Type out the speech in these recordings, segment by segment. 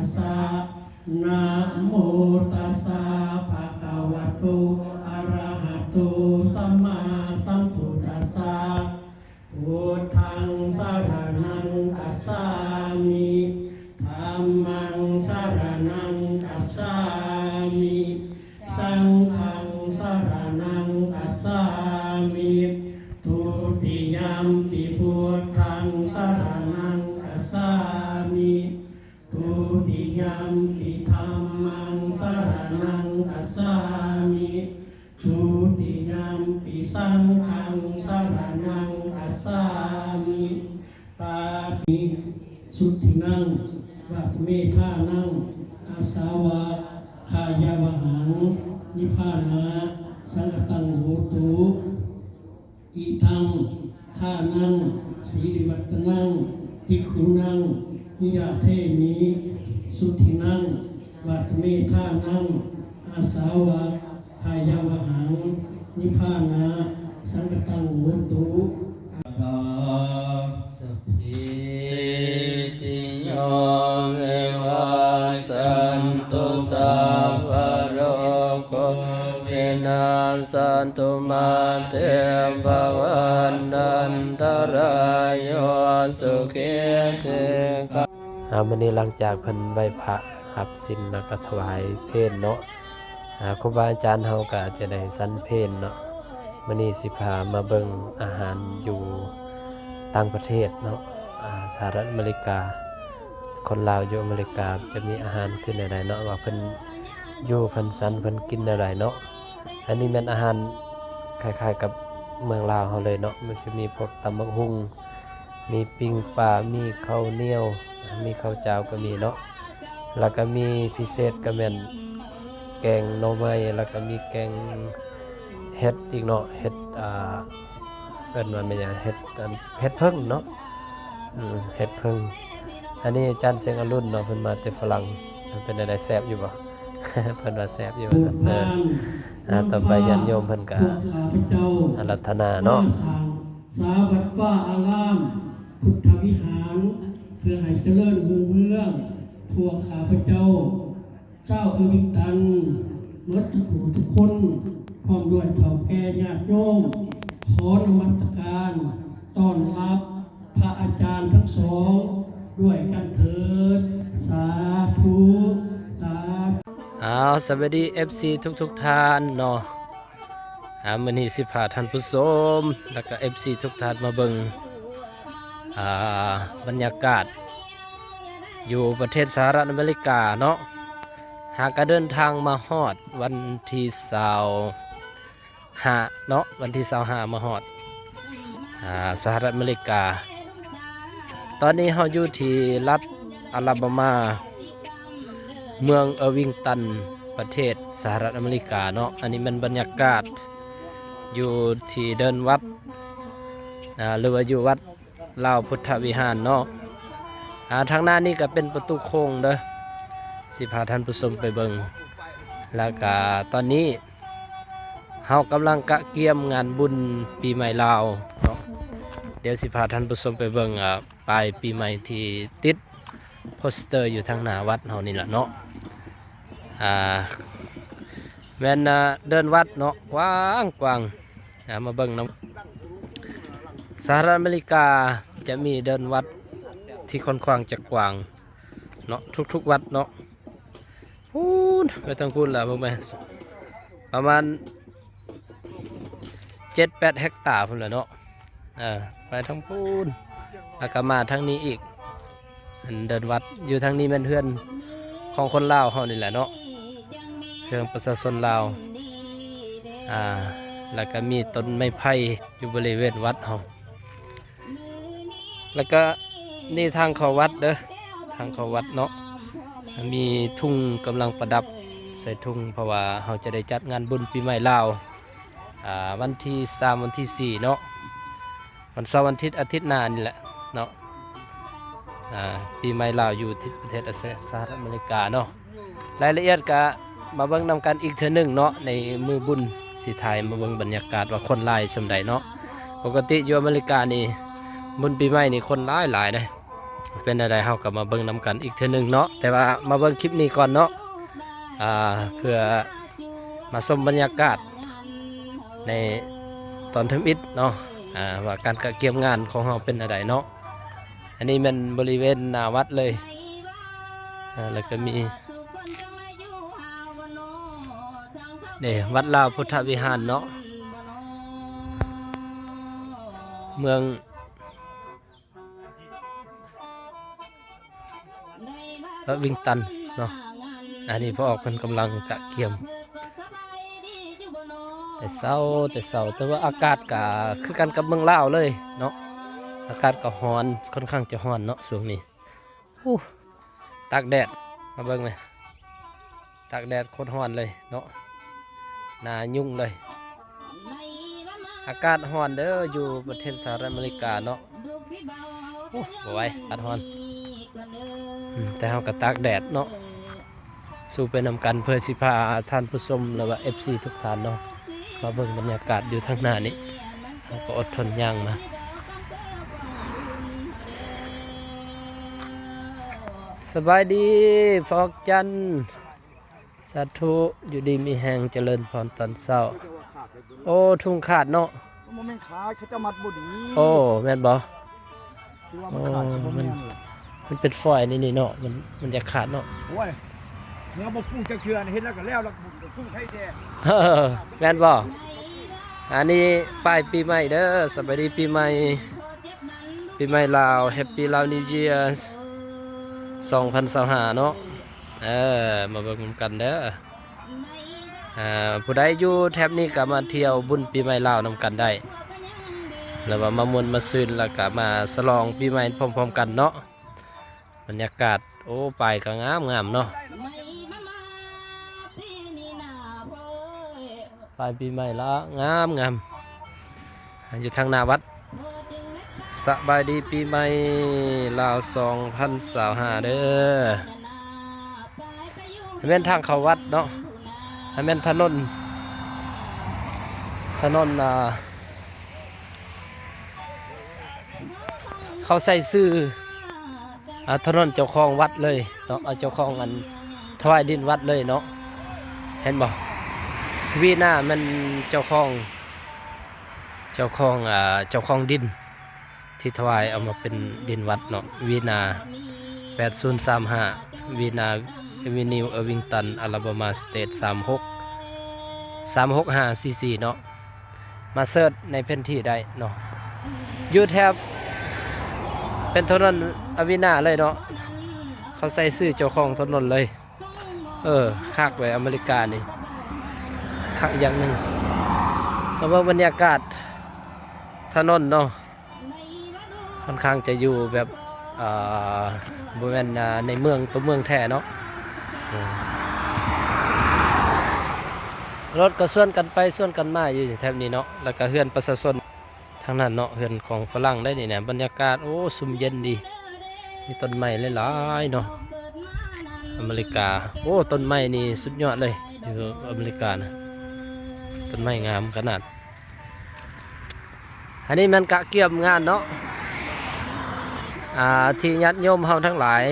สสะนะโมตัสสะภะคะวะโตอะระหะโตสัมมาสัมพุทธัสสะพุทธังสรณังคัจฉามิธัมมังสรณังคัจฉามิสังฆังสรณังคัจฉามิทุติยัมปิพุทธังสรณังคัจฉามิทุติยัมปิธัมมังสรณังคัจฉามิทุติยัมปิสังฆังสรณังคัจฉามิตาปิสุทธินังวัตเมธานังอาสาวะขายาวหังนิพพานะสังฆตังโหตุอิทังทานังสีริวัตนังภิกขุนังนิยาเทมิสุทธินังวัตเมธานังอาสาวะขายาวหังนิพพานะสังฆตังโหตุสัพพิติโยวิวัสสันตุสัพพะโรโควินาศสันตุมาเตภวันนันตรายโยสุขิติกาวันนี้หลังจากเพิ่นไหว้พระหับศีลแล้วก็ถวายเพลเนาะครูบาอาจารย์เฮาก็จะได้สันเพลเนาะมื้อนี้สิพามาเบิ่งอาหารอยู่ต่างประเทศเนาะสหรัฐอเมริกาคนลาวอยู่อเมริกาจะมีอาหารขึ้นอะไรเนาะว่าเพิ่นอยู่เพิ่นสันเพิ่นกินอะไรเนาะอันนี้เป็นอาหารคล้ายๆกับเมืองลาวเฮาเลยเนาะมันจะมีพวกตำบักหุ่งมีปิ้งปลามีข้าวเหนียวมีข้าวเจ้าก็มีเนาะแล้วก็มีพิเศษก็แม่นแกงหน่อไม้แล้วก็มีแกงเห็ดอีกเนาะเห็ดเอิ้นว่าแม่นหยังเห็ดเพิ่งเนาะเห็ดเพิ่งอันนี้อาจารย์เสียงอรุณเนาะเพิ่นมาแต่ฝรั่งมันเป็นอะไรแซ่บอยู่บ่ เพิ่นว่าแซ่บอยู่ว่าซั่นต่อไปญาติโยมเพิ่นก็อารัธนาเนาะสาวัดว่าอารามพุทธวิหารเพื่อให้เจริญรุ่งเรืองพวกข้าพเจ้าเจ้าเอวิตันมดทุกคนพร้อมด้วยเฒ่าแก่ญาติโยมขอนมัสการต้อนรับพระอาจารย์ทั้งสองด้วยกันเถิดสาธุสาธุสวัสดี FC ทุกท่านเนาะมื้อนี้สิพาท่านผู้ชมแล้วก็ FC ทุกท่านมาเบิ่งบรรยากาศอยู่ประเทศสหรัฐอเมริกาเนาะหากเดินทางมาฮอดวันที่25เนาะวันที่25มาฮอดสหรัฐอเมริกาตอนนี้เราอยู่ที่รัฐอลาบามาเมืองเออร์วิงตันประเทศสหรัฐอเมริกาเนาะอันนี้มันบรรยากาศอยู่ที่เดินวัดหรือว่าอยู่วัดลาวพุทธวิหารเนาะทางหน้านี่ก็เป็นประตูโค้งเด้อสิพาท่านผู้ชมไปเบิ่งแล้วก็ตอนนี้เฮากำลังกะเกียมงานบุญปีใหม่ลาวเนาะเดี๋ยวสิพาท่านผู้ชมไปเบิ่งปลายปีใหม่ที่ติดโปสเตอร์อยู่ทางหน้าวัดเฮานี่ล่ะเนาะแม่นเดินวัดเนาะกว้างมาเบิ่งนำสหรัฐอเมริกาจะมีเดินวัดที่ค่อนข้างจะกว้างเนาะทุกวัดเนาะพูดไปทางพูดแล้วพวกแม่ประมาณ 7-8 เฮกตาร์พุ่นแหละเนาะไปทางพูดแล้วก็มาทางนี้อีกเดินวัดอยู่ทางนี้เป็นเพื่อนของคนลาวเฮานี่แหละเนาะเพื่อนประชาชนลาวแล้วก็มีต้นไม้ไผ่อยู่บริเวณวัดเฮาแล้วก็นี่ทางเข้าวัดเด้อทางเข้าวัดเนาะมีทุ่งกำลังประดับใส่ทุ่งเพราะว่าเฮาจะได้จัดงานบุญปีใหม่ลาววันที่3วันที่4เนาะวันเสาร์วันอาทิตย์หน้านี่แหละเนาะปีใหม่ลาวอยู่ที่ประเทศสหรัฐอเมริกาเนาะรายละเอียดก็มาเบิ่งนำกันอีกเทื่อนึงเนาะในมือบุญสิถ่ายมาเบิ่งบรรยากาศว่าคนหลายส่ำใดเนาะปกติอยู่อเมริกานี่บุญปีใหม่นี่คนหลายนะ เป็นอะไรเฮากับมาเบิ่งนำกันอีกเทื่อหนึงเนาะแต่ว่ามาเบิ่งคลิปนี้ก่อนเนาะเพื่อมาชมบรรยากาศในตอนทึมอิฐเนาะว่าการกะเกียมงานของเฮาเป็นอะไรเนาะอันนี้มันบริเวณหน้าวัดเลยแล้วก็มีนี่วัดลาวพุทธวิหารเนาะเมืองวิงตันเนาะอันนี้พ่อออกเป็นกำลังกะเกียมแต่เศร้าแต่ว่าอากาศกะคือกันกับเมืองลาวเลยเนาะอากาศก็ร้อนค่อนข้างจะร้อนเนาะช่วงนี้ตากแดดมาเบิ่งเลยตากแดดโคตรร้อนเลยเนาะหน้ายุ่งเลยอากาศร้อนเด้ออยู่ประเทศสหรัฐอเมริกาเนาะบ่ไหวอากาศร้อนแต่เฮาก็ตากแดดเนาะสู้ไปนำกันเพื่อสิพาท่านผู้ชมหรือว่า FC ทุกท่านเนาะมาเบิ่งบรรยากาศอยู่ทางหน้านี้เราก็อดทนย่างมาสบายดีพอกจันสาธุอยู่ดีมีแหงเจริญพรตอนเช้าโอ้ทุ่งขาดเนาะมันไม่ขายเขาจะมัดบุดีโอ้แม่นบ่คือว่ามันขาดบ่แม่นเลย มันเป็นฝอยนี่เนาะมันจะขาดเนาะโอ้ยเนื้อบ่กุ้งจักเทื่อนี่เฮ็ดแล้วก็แล้วกุ้งไทยแท้แม่นบ่อันนี้ป้ายปีใหม่เด้อสวัสดีปีใหม่ลาวแฮปปี้ลาวนิวเยียร์2025เนาะมาเบิ่งกันเด้อผู้ใดอยู่แถบนี้ก็มาเที่ยวบุญปีใหม่ลาวนำกันได้แล้วว่ามามวนมาซื่นแล้วก็มาฉลองปีใหม่พร้อมๆกันเนาะบรรยากาศโอ้ไปก็งามเนาะปลายปีใหม่ละงามอยู่ทางหน้าวัดสบายดีปีใหม่ลาว2025เด้อให้แม่นทางเข้าวัดเนาะให้แม่นถนนเขาใส่ซื้อถนนเจ้าของวัดเลยเนาะเจ้าของอันถวายดินวัดเลยเนาะเห็นบ่วีน่ามันเจ้าของดินที่ถวายเอามาเป็นดินวัดเนาะวีน่า8035วีน่าเอเวนิวเอวิงตันอลาบามาสเตท36544เนาะมาเสิร์ชในแผนที่ได้เนาะอยู่แถบเป็นถนนอวินาเลยเนาะเขาใส่ชื่อเจ้าของถนนเลยคักไว้อเมริกานี่คักอย่างหนึ่งแล้วว่าบรรยากาศถนนเนาะค่อนข้างจะอยู่แบบบริเวณในเมืองตัวเมืองแท้เนาะรถก็ส่วนกันไปส่วนกันมาอยู่แถบนี้เนาะแล้วก็เฮือนประชาชนทางนั้นเนาะเฮือนของฝรั่งได้นี่เนี่ยบรรยากาศโอ้ซุ่มเย็นดีมีต้นไม้หลายๆเนาะอเมริกาโอ้ต้นไม้นี่สุดยอดเลยอยู่อเมริกานะต้นไม้งามขนาดอันนี้มันกะเกี่ยมงานเนาะที่ญาติโยมเฮาทั้งหลาย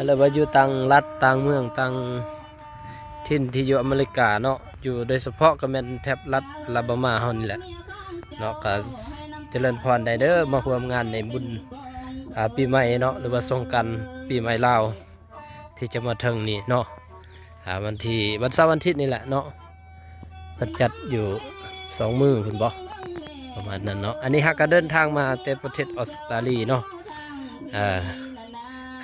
แล้วว่าอยู่ต่างรัฐต่างเมืองต่างถิ่นที่อยู่อเมริกาเนาะอยู่โดยเฉพาะก็แม่นแถบรัฐอลาบามาเฮานี่แหละเนาะก็เจริญพรได้เด้อมาร่วมงานในบุญปีใหม่เนาะหรือว่าสงกรานต์ปีใหม่ลาวที่จะมาถึงนี่เนาะวันเสาร์วันอาทิตย์นี่แหละเนาะเพิ่นจัดอยู่2 มื้อเพิ่นบ่ประมาณนั้นเนาะอันนี้ฮักก็เดินทางมาแต่ประเทศออสเตรเลียเนาะ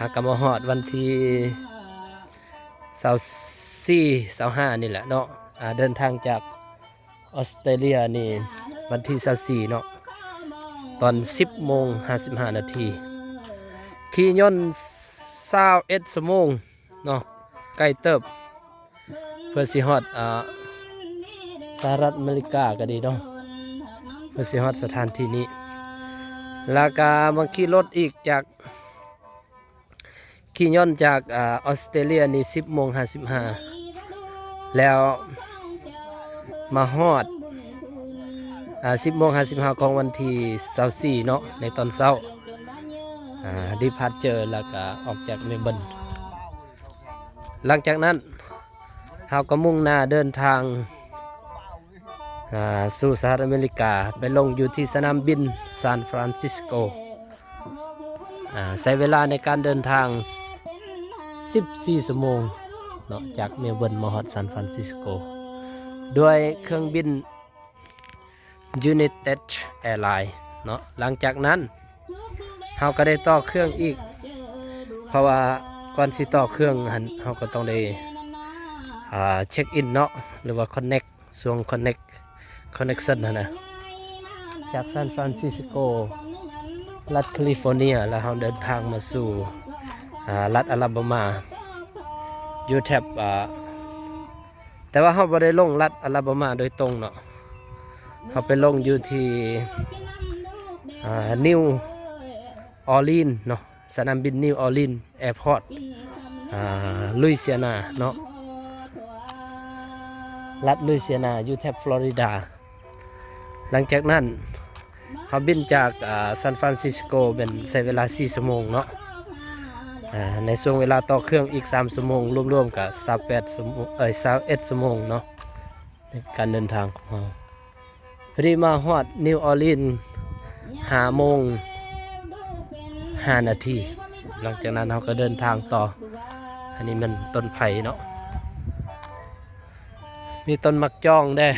ฮักก็มาฮอดวันที่24-25นี่แหละเนาะเดินทางจากออสเตรเลียนี่วันที่24เนาะตอน 10:55 นาทีขี่ยนต์21 ชั่วโมงเนาะใกล้เติบเพื่อสิฮอดสหรัฐอเมริกาก็ดีเนาะเพื่อสิฮอดสถานที่นี้แล้วก็มาขี่รถอีกจากขี่ยนต์จากออสเตรเลียนี่ 10:55 แล้วมาฮอด10:55ของวันที่24เนาะในตอนเช้า ดิพาร์เจอร์แล้วก็ออกจากเมลเบิร์นหลังจากนั้นเราก็มุ่งหน้าเดินทางสู่สหรัฐอเมริกาไปลงอยู่ที่สนามบินซานฟรานซิสโกใช้เวลาในการเดินทาง14 ชั่วโมงเนาะจากเมลเบิร์นมาฮอดซานฟรานซิสโกด้วยเครื่องบิน United Airlines เนาะหลังจากนั้นเราก็ได้ต่อเครื่องอีกเพราะว่าก่อนสิต่อเครื่องเราก็ต้องได้เช็คอินเนาะหรือว่า connect ส่วน connection นะจากซานฟรานซิสโกรัฐแคลิฟอร์เนียแล้วเราเดินทางมาสู่รัฐอลาบามาอยู่แถบแต่ว่าเราไม่ได้ลงรัฐอลาบามาโดยตรงเนาะเราไปลงอยู่ที่นิวออร์ลีนเนาะสนามบินนิวออร์ลีนแอร์พอร์ตลุยเซียนาเนาะรัฐลุยเซียนาอยู่แถบฟลอริดาหลังจากนั้นเขาบินจากซานฟรานซิสโกเป็นใช้เวลา4 ชั่วโมงเนาะในช่วงเวลาต่อเครื่องอีก3 ชั่วโมงรวมๆกับ28 ชั่วโมง21 ชั่วโมงเนาะในการเดินทางของเราพอดีมาฮอดนิวออร์ลีน5 โมง 5 นาทีหลังจากนั้นเราก็เดินทางต่ออันนี้มันต้นไผ่เนาะมีต้นมักจ้องได้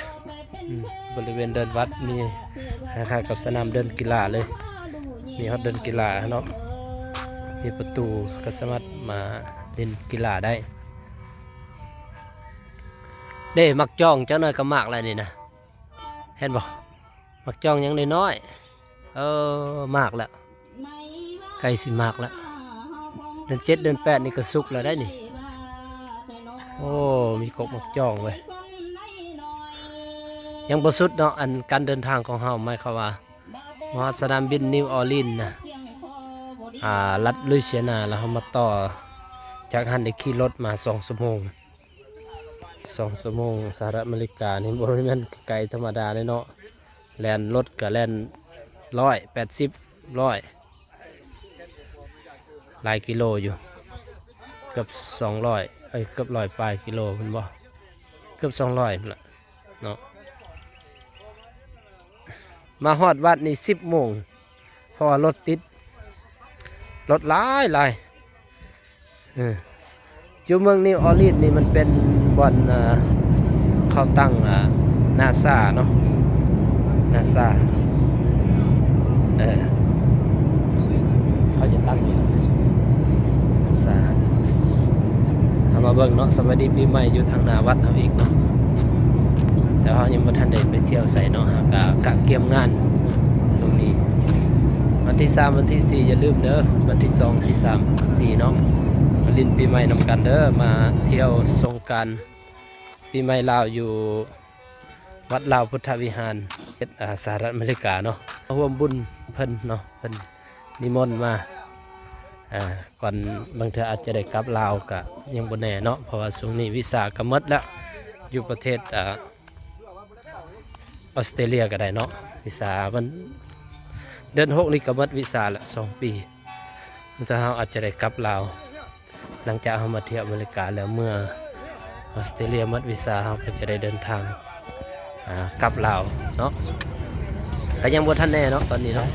บริเวณเดินวัดมีคล้ายๆกับสนามเดินกีฬาเลยมีฮอดเดินกีฬาเนาะมีประตูก็สามารถมาเล่นกีฬาได้มักจ้องเจ้าหน่อยก็มากอะไรนี่นะเห็นบ่มักจ้องยังน้อยมากแล้วไก่สิมากแล้วเดือน7 เดือน8นี่ก็สุกแล้วได้นี่โอ้มีกบมักจ้องเว้ยยังบ่สุดเนาะอันการเดินทางของเฮาหมายความว่ามาสนามบินนิวออร์ลีนนะรัฐลุยเซียนาแล้วเฮามาต่อจากหันได้ขี่รถมา2 ชั่วโมงสหรัฐอเมริกานี่บ่แม่นไกลธรรมดาเลยเนาะแล่นรถก็แล่น180 หลายกิโลอยู่เกือบ200เกือบ100 ปลายกิโลเพิ่นบ่เกือบ200พุ่นล่ะเนาะมาฮอดวัดนี่10 โมงเพราะว่ารถติดรถหลายอยู่เมืองนิวออร์ลีนนี่มันเป็นบ่อนเขาตั้งนาซาเนาะนาซาเขาจะตั้งอยู่นาซาเอามาเบิ่งเนาะสวัสดีปีใหม่อยู่ทางหน้าวัดเอาอีกเนาะแต่เขายังไม่ทันได้ไปเที่ยวใส่เนาะกะเกียมงานช่วงนี้วันที่3วันที่4อย่าลืมเด้อวันที่2ที่3 4เนาะมาลิ้นปีใหม่นำกันเด้อมาเที่ยวสงกรานต์ปีใหม่ลาวอยู่วัดลาวพุทธวิหารสหรัฐอเมริกาเนาะร่วมบุญเพิ่นเนาะเพิ่นนิมนต์มาก่อนบางเทื่ออาจจะได้กลับลาวกะยังบ่แน่เนาะเพราะว่าช่วงนี้วีซ่าก็หมดแล้วอยู่ประเทศออสเตรเลียก็ได้เนาะวีซ่ามันเดือน6นี่ก็หมดวีซ่าละ2 ปีถ้าเราอาจจะได้กลับลาวหลังจากเรามาเที่ยวอเมริกาแล้วเมื่อออสเตรเลียหมดวีซ่าเราก็จะได้เดินทางกลับลาวเนาะก็ยังบ่ทันแน่เนาะตอนนี้เนาะ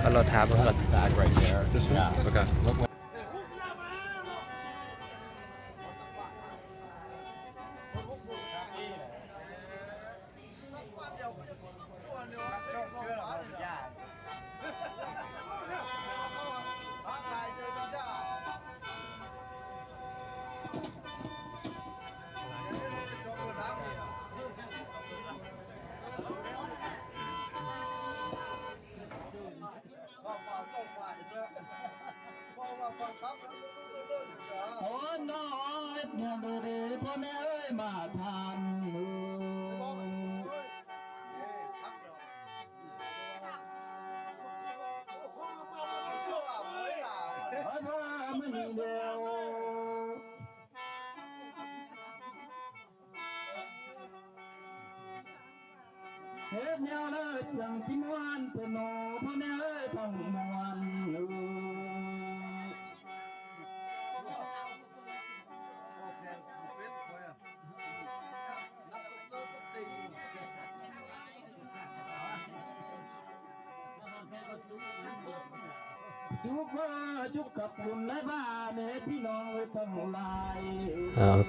ก็รอถามเพิ่นก่อน โอ้น้อยยังดูดีพ่อแม่เอ้ยมาทานพ่อมันเดียวเฮ็ดแนวเลยจังที่มวนเพื่อนโนพ่อแม่เอ้ยทั้งมวน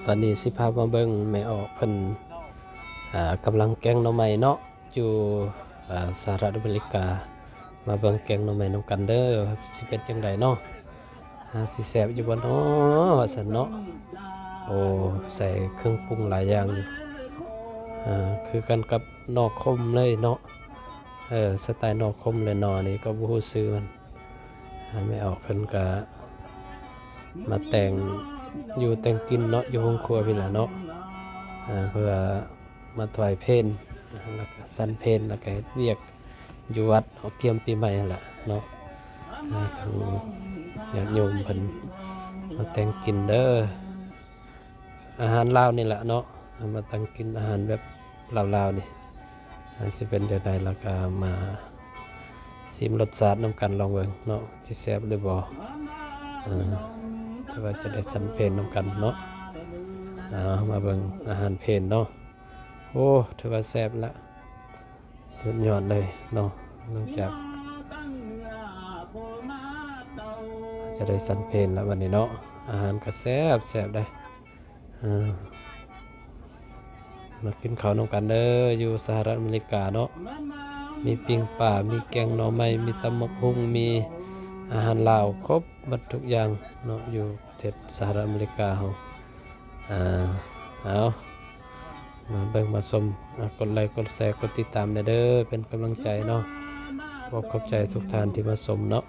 ตอนนี้สิพามาเบิ่งแม่ออกเพิ่นกำลังแกงหน่อไม้เนาะอยู่สหรัฐอเมริกามาเบิ่งแกงหน่อไม้นำกันเด้อว่าสิเป็นจังไดเนาะสิแซ่บอยู่บ่เนาะว่าซั่นเนาะโอ้ใส่เครื่องปรุงหลายอย่างอยู่คือกันกับนอกคมเลยเนาะสไตล์นอกคมเลยนอนี่ก็บ่ฮู้ชื่อมันไม่ออกเพิ่นก็มาแต่งอยู่แต่งกินเนาะอยู่ห้องครัวพี่ล่ะเนาะเพื่อมาถวายเพลแล้วก็สั้นเพลแล้วก็เฮ็ดเวียกอยู่วัดเอาเกี่ยมปีใหม่นั่นล่ะเนาะทางญาติโยมเพิ่นมาแต่งกินเด้ออาหารลาวนี่แหละเนาะมาแต่งกินอาหารแบบลาวๆนี่สิเป็นจังไดแล้วก็มาชิมรสชาตินำกันลองเบิ่งเนาะสิแซ่บหรือบ่แต่ว่าจะได้สันเพลนำกันเนาะมาเบิ่งอาหารเพลนเนาะโอ้ถือว่าแซ่บละสุดยอดเลยเนาะหลังจากจะได้สันเพลนแล้ววันนี้เนาะอาหารก็แซ่บได้มากินข้าวนำกันเด้ออยู่สหรัฐอเมริกาเนาะมีปิ้งปลามีแกงหน่อไม้มีตำบักหุ่งมีอาหารลาวครบหมดทุกอย่างเนาะอยู่ประเทศสหรัฐอเมริกาเฮาเอามาเบิ่งมาชมกดไลค์กดแชร์กดติดตามเด้อเป็นกำลังใจเนาะขอบใจทุกท่านที่มาชมเนาะ